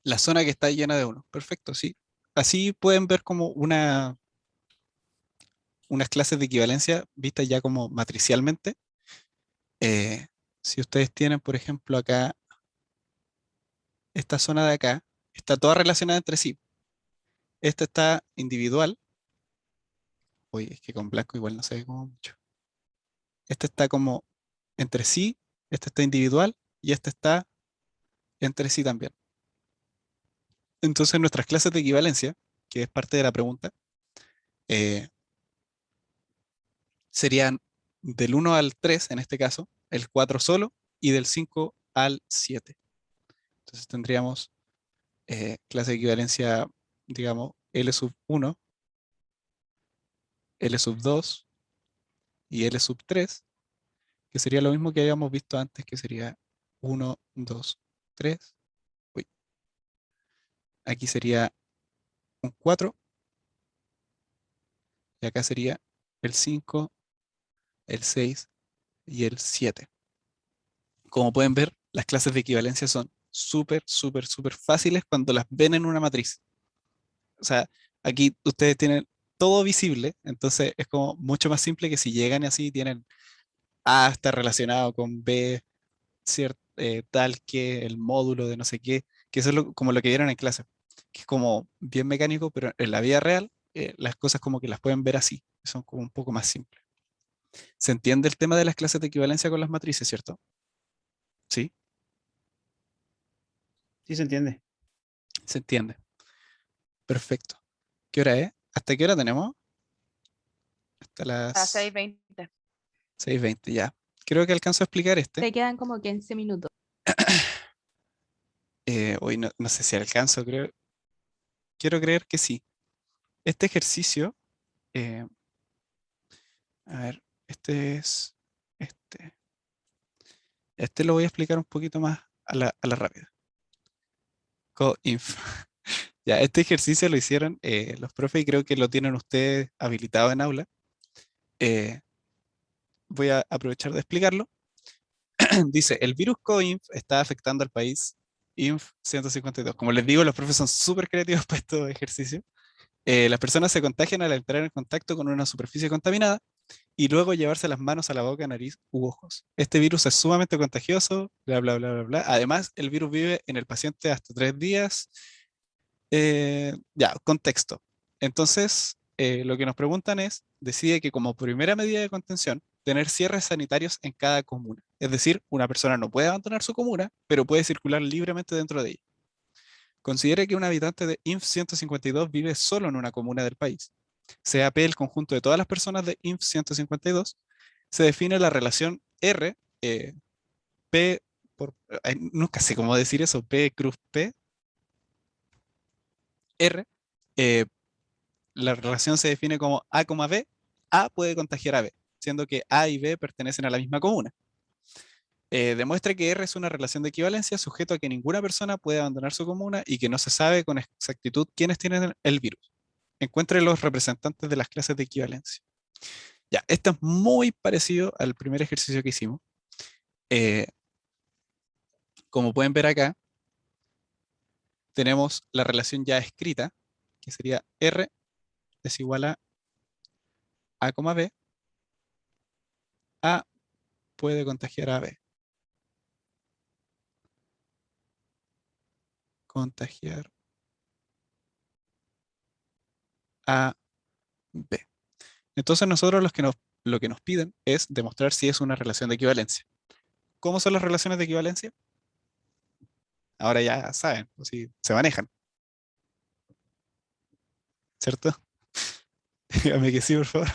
La zona que está llena de uno. Perfecto, sí. Así pueden ver como unas clases de equivalencia vistas ya como matricialmente. Eh, si ustedes tienen, por ejemplo, acá, esta zona de acá, está toda relacionada entre sí. Esta está individual. Uy, es que con blanco igual no se ve como mucho. Esta está como entre sí, esta está individual y esta está entre sí también. Entonces nuestras clases de equivalencia, que es parte de la pregunta, eh, serían del 1 al 3 en este caso, el 4 solo, y del 5 al 7. Entonces tendríamos clase de equivalencia, digamos, L sub 1, L sub 2 y L sub 3, que sería lo mismo que habíamos visto antes, que sería 1, 2, 3. Uy, aquí sería un 4 y acá sería el 5, el 6 y el 7. Como pueden ver, las clases de equivalencia son súper, súper, súper fáciles cuando las ven en una matriz. O sea, aquí ustedes tienen todo visible, entonces es como mucho más simple que si llegan y así tienen A está relacionado con B, tal que el módulo de no sé qué, que eso es como lo que vieron en clase, que es como bien mecánico, pero en la vida real las cosas como que las pueden ver así, son como un poco más simples. ¿Se entiende el tema de las clases de equivalencia con las matrices, cierto? Sí, Sí se entiende. se entiende. Perfecto. ¿Qué hora es? ¿Hasta qué hora tenemos? Hasta A las 6:20. 6:20 ya. Creo que alcanzo a explicar este. Te quedan como 15 minutos. Hoy no sé si alcanzo, quiero creer que sí. Este ejercicio, eh, a ver, este. Este lo voy a explicar un poquito más a la rápida. Coinf. Ya, este ejercicio lo hicieron los profes y creo que lo tienen ustedes habilitado en aula. Eh, Voy a aprovechar de explicarlo. Dice, el virus COINF está afectando al país INF 152. Como les digo, los profes son súper creativos para estos ejercicios. Las personas se contagian al entrar en contacto con una superficie contaminada y luego llevarse las manos a la boca, nariz u ojos. Este virus es sumamente contagioso, bla, bla, bla, bla, bla. Además, el virus vive en el paciente hasta 3 días. Ya, contexto. Entonces, lo que nos preguntan es, decide que como primera medida de contención, tener cierres sanitarios en cada comuna. Es decir, una persona no puede abandonar su comuna, pero puede circular libremente dentro de ella. Considere que un habitante de INF 152 vive solo en una comuna del país. Sea P el conjunto de todas las personas de INF 152, se define la relación R, P nunca sé cómo decir eso, P cruz P, R, eh, la relación se define como A, B, A puede contagiar a B, siendo que A y B pertenecen a la misma comuna. Demuestra que R es una relación de equivalencia sujeto a que ninguna persona puede abandonar su comuna y que no se sabe con exactitud quiénes tienen el virus. Encuentre los representantes de las clases de equivalencia. Ya, esto es muy parecido al primer ejercicio que hicimos. Como pueden ver acá, tenemos la relación ya escrita, que sería R es igual a B. A puede contagiar a B. Contagiar a B. Entonces nosotros lo que nos piden es demostrar si es una relación de equivalencia. ¿Cómo son las relaciones de equivalencia? Ahora ya saben, o si se manejan, ¿cierto? Dígame que sí, por favor.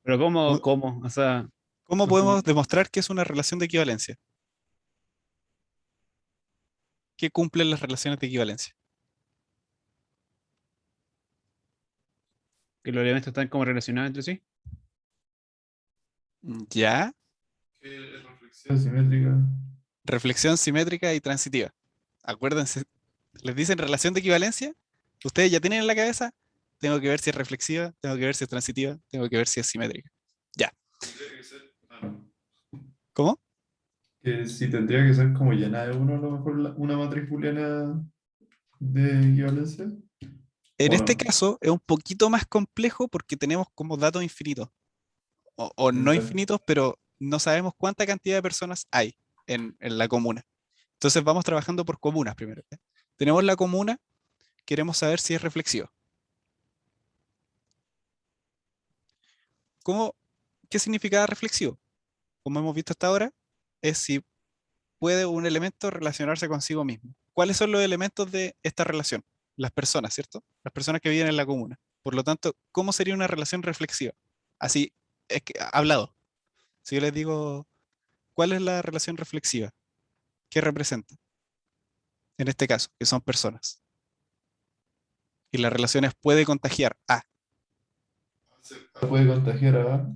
Pero ¿Cómo, ¿cómo? O sea, cómo no sé, podemos demostrar que es una relación de equivalencia? ¿Qué cumplen las relaciones de equivalencia? que los elementos están como relacionados entre sí. Ya, ¿Qué es reflexión simétrica? reflexión simétrica y transitiva. Acuérdense, les dicen relación de equivalencia, ustedes ya tienen en la cabeza, tengo que ver si es reflexiva, tengo que ver si es transitiva, tengo que ver si es simétrica. Ya, Tendría que ser, no. ¿cómo? Que si tendría que ser como llena de uno, a lo mejor una matriz booleana de equivalencia, En ¿o este no? caso es un poquito más complejo porque tenemos como datos infinitos, o no Ya. infinitos, pero no sabemos cuánta cantidad de personas hay en la comuna. Entonces vamos trabajando por comunas primero. ¿Ya? Tenemos la comuna, queremos saber si es reflexiva. ¿Cómo, ¿Qué significa reflexivo? Como hemos visto hasta ahora, es si puede un elemento relacionarse consigo mismo. ¿Cuáles son los elementos de esta relación? Las personas, ¿cierto? Las personas que viven en la comuna. Por lo tanto, ¿cómo sería una relación reflexiva? Así, es que, hablado. Si yo les digo, ¿cuál es la relación reflexiva? ¿Qué representa? En este caso, que son personas. Y las relaciones puede contagiar a. Puede contagiar a.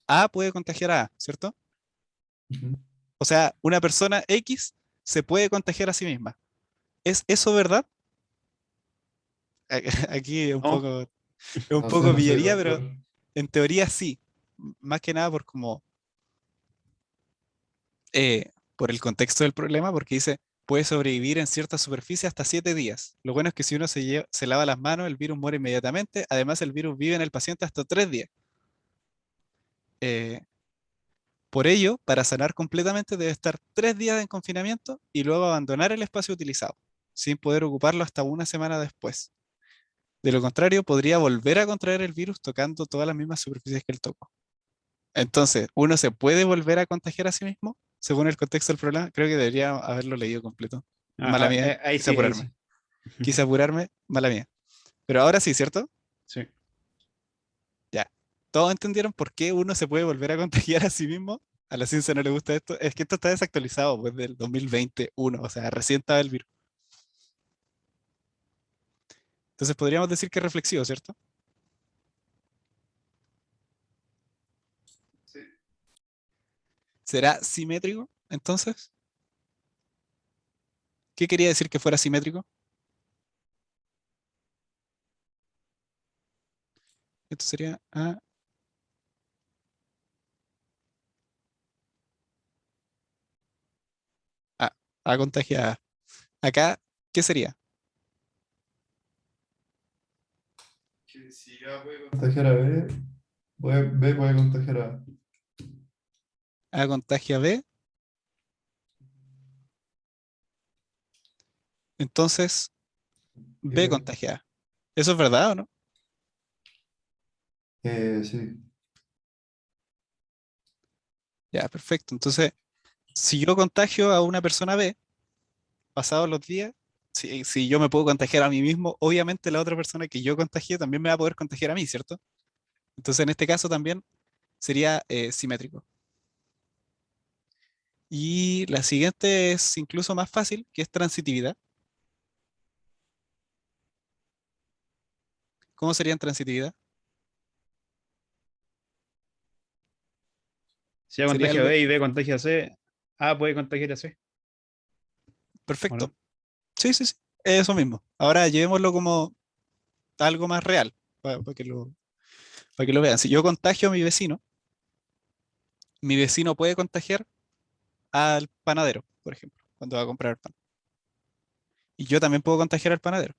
A puede contagiar a, ¿cierto? Ujú. O sea, una persona X se puede contagiar a sí misma. ¿Es eso verdad? Aquí No, es un poco No sé, pillería, pero doctor. en teoría sí. Más que nada por como por el contexto del problema, porque dice puede sobrevivir en cierta superficie hasta 7 días. Lo bueno es que si uno se lava las manos, el virus muere inmediatamente. Además, el virus vive en el paciente hasta 3 días. Eh, por ello, para sanar completamente debe estar 3 días en confinamiento y luego abandonar el espacio utilizado, sin poder ocuparlo hasta una semana después. De lo contrario, podría volver a contraer el virus tocando todas las mismas superficies que él tocó. Entonces, ¿uno se puede volver a contagiar a sí mismo? Según el contexto del problema, creo que debería haberlo leído completo. Mala mía, ahí quise sí, ahí apurarme. sí. Quise apurarme, mala mía. Pero ahora sí, ¿cierto? Sí. Ya. ¿Todos entendieron por qué uno se puede volver a contagiar a sí mismo? A la ciencia no le gusta esto. Es que esto está desactualizado, pues, del 2021. O sea, recién estaba el virus. Entonces podríamos decir que es reflexivo, ¿cierto? Sí. ¿Será simétrico, entonces? ¿Qué quería decir que fuera simétrico? Esto sería A, A contagiada. Acá, ¿qué sería? Que si A puede contagiar a B, B puede contagiar a A. A contagia B. Entonces, Y B contagia A. ¿Eso es verdad o no? Sí. Ya, perfecto. Entonces, si yo contagio a una persona B, pasados los días, si yo me puedo contagiar a mí mismo, obviamente la otra persona que yo contagié también me va a poder contagiar a mí, ¿cierto? Entonces, en este caso también sería simétrico. Y la siguiente es incluso más fácil, que es transitividad. ¿Cómo sería en transitividad? Si A Sería contagia a algo B y B contagia a C, A puede contagiar a C, ¿o perfecto. no? Sí, sí, sí. Eso mismo. Ahora llevémoslo como algo más real, para que lo vean. Si yo contagio a mi vecino puede contagiar al panadero, por ejemplo, cuando va a comprar el pan. Y yo también puedo contagiar al panadero.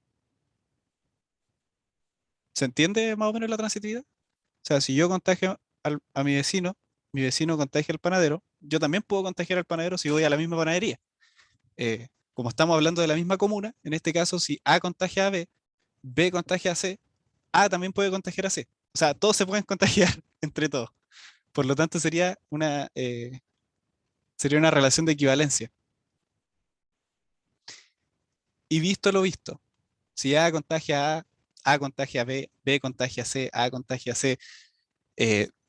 ¿Se entiende más o menos la transitividad? O sea, si yo contagio a mi vecino contagia al panadero, yo también puedo contagiar al panadero si voy a la misma panadería. Como estamos hablando de la misma comuna, en este caso, si A contagia a B, B contagia a C, A también puede contagiar a C. O sea, todos se pueden contagiar entre todos. Por lo tanto, sería una relación de equivalencia. Y visto lo visto, si A contagia A contagia a B, B contagia a C, A contagia a C,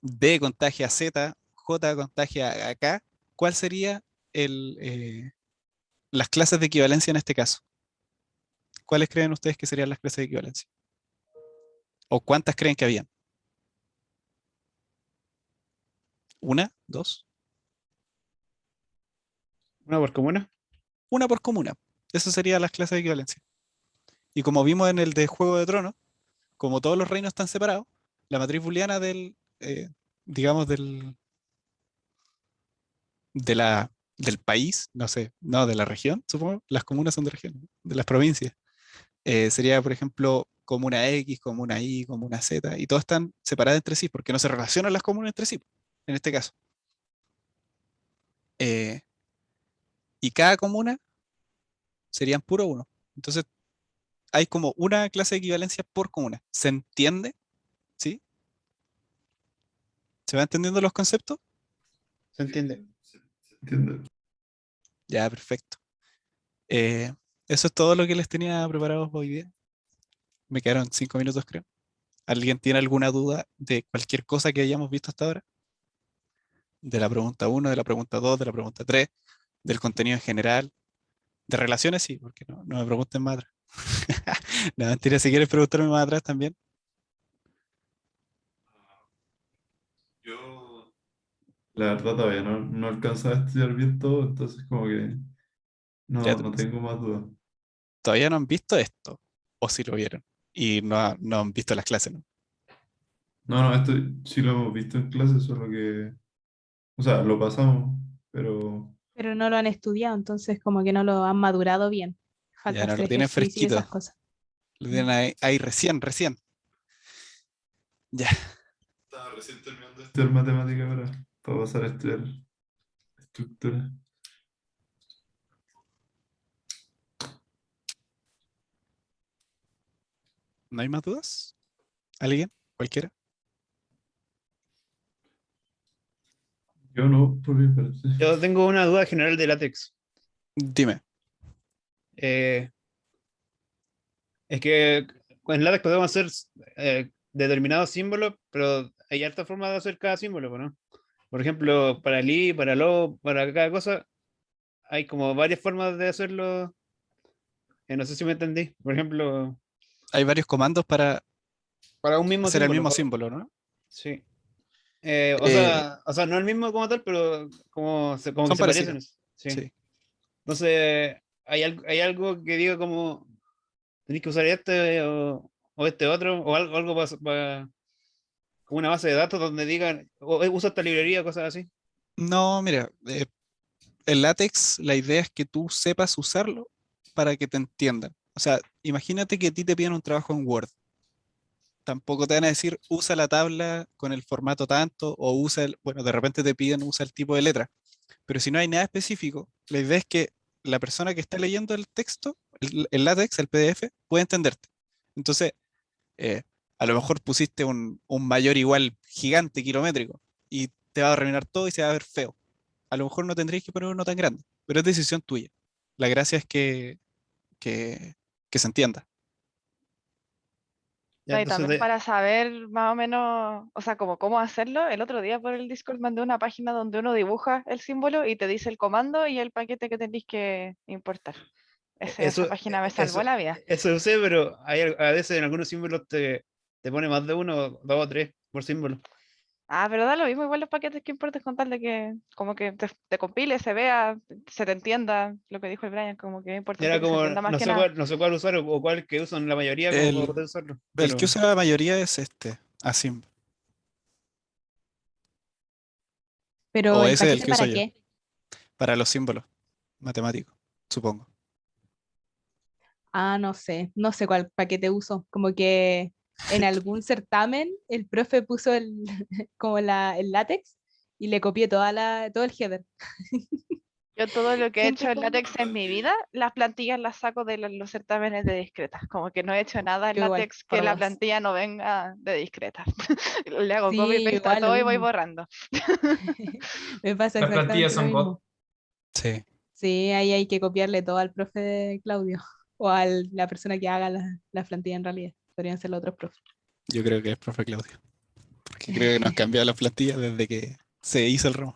D contagia a Z, J contagia a K, ¿cuál sería las clases de equivalencia en este caso? ¿Cuáles creen ustedes que serían las clases de equivalencia? ¿O cuántas creen que habían? ¿Una? ¿Dos? Una por comuna. Una por comuna. Eso serían las clases de equivalencia. Y como vimos en el de Juego de Tronos, como todos los reinos están separados, la matriz booleana digamos, del país, no sé, no, de la región, supongo, las comunas son de región, ¿no? De las provincias. Sería, por ejemplo, comuna X, comuna Y, comuna Z, y todas están separadas entre sí, porque no se relacionan las comunas entre sí, en este caso. Eh, y cada comuna serían puro uno. Entonces, hay como una clase de equivalencia por comuna. ¿Se entiende? ¿Sí? ¿Se va entendiendo los conceptos? ¿Se entiende? Se entiende. Ya, perfecto. Eh, Eso es todo lo que les tenía preparado hoy día. Me quedaron 5 minutos, creo. ¿Alguien tiene alguna duda de cualquier cosa que hayamos visto hasta ahora? De la pregunta uno, de la pregunta 2, de la pregunta 3, del contenido en general. De relaciones, sí, porque no me pregunten más atrás. No, mentira, si quieres preguntarme más atrás también. Yo, la verdad, todavía no alcanzaba a estudiar bien todo, entonces como que Ya, no tengo más dudas. todavía no han visto esto, o si lo vieron, y no han visto las clases, ¿no? No, esto sí lo hemos visto en clase, solo que, o sea, lo pasamos, pero Pero no lo han estudiado, entonces como que no lo han madurado bien. Ya Falta no lo hacer tienen ejercicio y esas fresquito, cosas. lo tienen ahí recién. Ya, estaba recién terminando de estudiar matemática para pasar a estudiar estructura. ¿no hay más dudas? ¿Alguien? ¿Cualquiera? Yo no, por mi parte. Yo tengo una duda general de látex. Dime. Eh, es que en látex podemos hacer determinados símbolos, pero hay harta forma de hacer cada símbolo, ¿no? Por ejemplo, para li, para lo, para cada cosa, hay como varias formas de hacerlo. No sé si me entendí. Por ejemplo, Hay varios comandos para para un mismo hacer el símbolo. mismo símbolo, ¿no? Sí. Eh, O sea, no el mismo como tal, pero como que Son se parecidos, parecen. Sí. sí. Entonces, hay algo que diga como tenéis que usar este o este otro, o algo como una base de datos donde digan, usa esta librería, cosas así. No, mira, el látex, la idea es que tú sepas usarlo para que te entiendan. O sea, imagínate que a ti te piden un trabajo en Word. Tampoco te van a decir usa la tabla con el formato tanto o bueno, de repente te piden usa el tipo de letra. Pero si no hay nada específico, la idea es que la persona que está leyendo el texto, el látex, el PDF, puede entenderte. Entonces, eh, A lo mejor pusiste un mayor igual gigante kilométrico y te va a arruinar todo y se va a ver feo. A lo mejor no tendrías que poner uno tan grande, pero es decisión tuya. La gracia es que, que se entienda. Ya, No, y entonces también para saber más o menos, o sea, como cómo hacerlo, el otro día por el Discord mandé una página donde uno dibuja el símbolo y te dice el comando y el paquete que tenéis que importar. Esa eso, página me eso, salvó la vida. eso sé, pero a veces en algunos símbolos te pone más de uno, dos o tres por símbolo. Ah, pero da lo mismo, igual los paquetes que importes con tal de que como que te compile, se vea, se te entienda lo que dijo el Brian, como que es Y importante era que se como, entienda más que nada. no sé cuál usar o cuál que usan la mayoría como para El, poder usarlo. el que Pero usa la mayoría es así. Pero O el ese es el paquete que uso para yo, qué? para los símbolos matemáticos, supongo. Ah, no sé cuál paquete uso. Como que en algún certamen el profe puso como el látex y le copié todo el header. Yo todo lo que he Siempre hecho en como, látex en mi vida, las plantillas las saco de los certámenes de discretas. Como que no he hecho nada en yo igual, látex que por la dos. plantilla no venga de discreta. Le hago copy Sí, paste a igual lo todo y voy mismo. borrando. Me pasa Las plantillas exactamente lo son God. mismo. Sí, Sí, ahí hay que copiarle todo al profe Claudio o a la persona que haga la plantilla en realidad. Podrían ser los otros profes. yo creo que es profe Claudio, porque creo que nos cambió la plantilla desde que se hizo el ramo.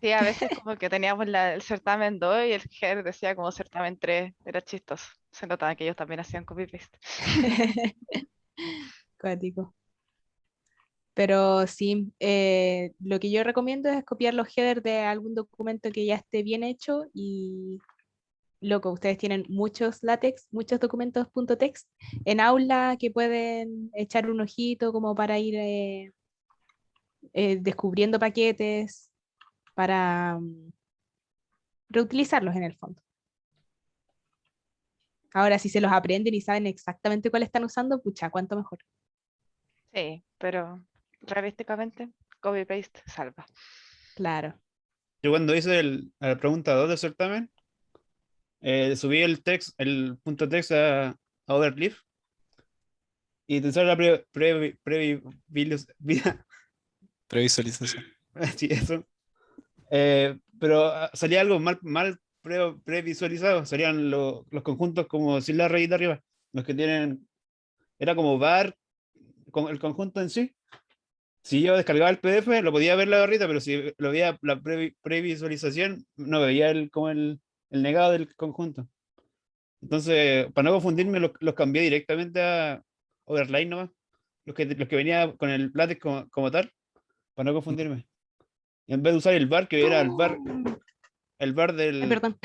Sí, a veces como que teníamos el certamen 2 y el header decía como certamen 3. Era chistoso. Se notaba que ellos también hacían copy paste. Cuático. Pero sí, lo que yo recomiendo es copiar los headers de algún documento que ya esté bien hecho y, loco, ustedes tienen muchos látex, muchos documentos .text en aula que pueden echar un ojito como para ir descubriendo paquetes, para reutilizarlos en el fondo. Ahora, si se los aprenden y saben exactamente cuál están usando, pucha, cuánto mejor. Sí, pero realísticamente copy paste salva. Claro. yo cuando hice la pregunta 2 del certamen, subí el punto text a Overleaf y te sale la Previsualización. sí, eso. Pero salía algo mal previsualizado. Salían los conjuntos como sin la rayita arriba. Los que tienen. Era como bar con el conjunto en sí. Si yo descargaba el PDF, lo podía ver la barrita, pero si lo veía la previsualización, no veía el negado del conjunto. Entonces, para no confundirme, los cambié directamente a Overline nomás. Los que venía con el látex como tal, para no confundirme. Y en vez de usar el bar, que era el bar Ay, del, perdón.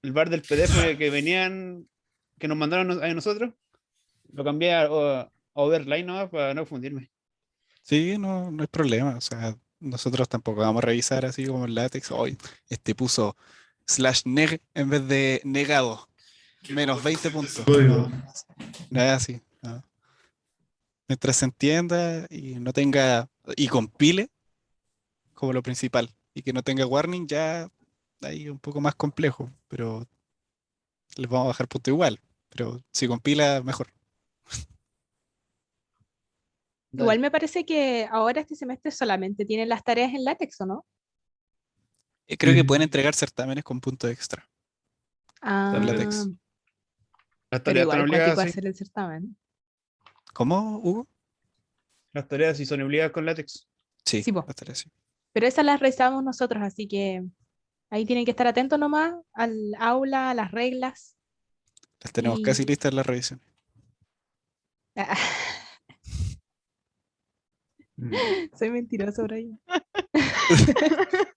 el bar del PDF que nos mandaron a nosotros, lo cambié a Overline nomás para no confundirme. Sí, no, no hay problema. O sea, nosotros tampoco vamos a revisar así como el látex. Hoy puso /neg en vez de negado. Menos 20 puntos. Código. No, no es así. No. Mientras se entienda y no tenga, y compile como lo principal, y que no tenga warning, ya ahí un poco más complejo, pero les vamos a bajar punto igual. Pero si compila, mejor. Igual Dale. me parece que ahora este semestre solamente tienen las tareas en látex, ¿o no? Creo que Sí. pueden entregar certámenes con punto extra en Ah, látex. Las pero tareas están igual cuático obligadas, sí. hacer el certamen. ¿Cómo, Hugo? Las tareas sí son obligadas con látex. Sí, Sí, po. las tareas sí. Pero esas las revisamos nosotros, así que ahí tienen que estar atentos nomás al aula, a las reglas. Las tenemos casi Y listas en la revisión. Mm. soy mentiroso, Brian.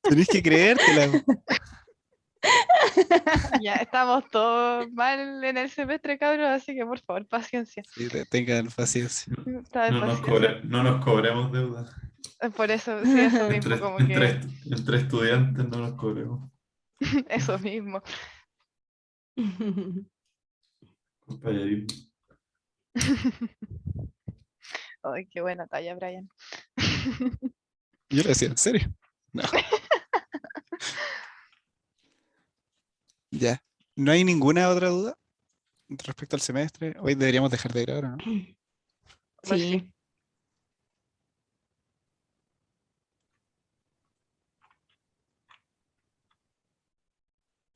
Tenéis que creértela. Ya estamos todos mal en el semestre, cabros, así que por favor, paciencia. Sí, tengan paciencia. Estaba de No nos paciencia. no nos cobremos deuda. Por eso, sí, eso mismo, como que Entre estudiantes no nos cobremos, eso mismo. compañerismo. Ay, qué buena talla, Brian. Yo lo decía, ¿en serio? No. Ya. ¿No hay ninguna otra duda respecto al semestre? Hoy deberíamos dejar de grabar, ¿o ¿no? Pues Sí.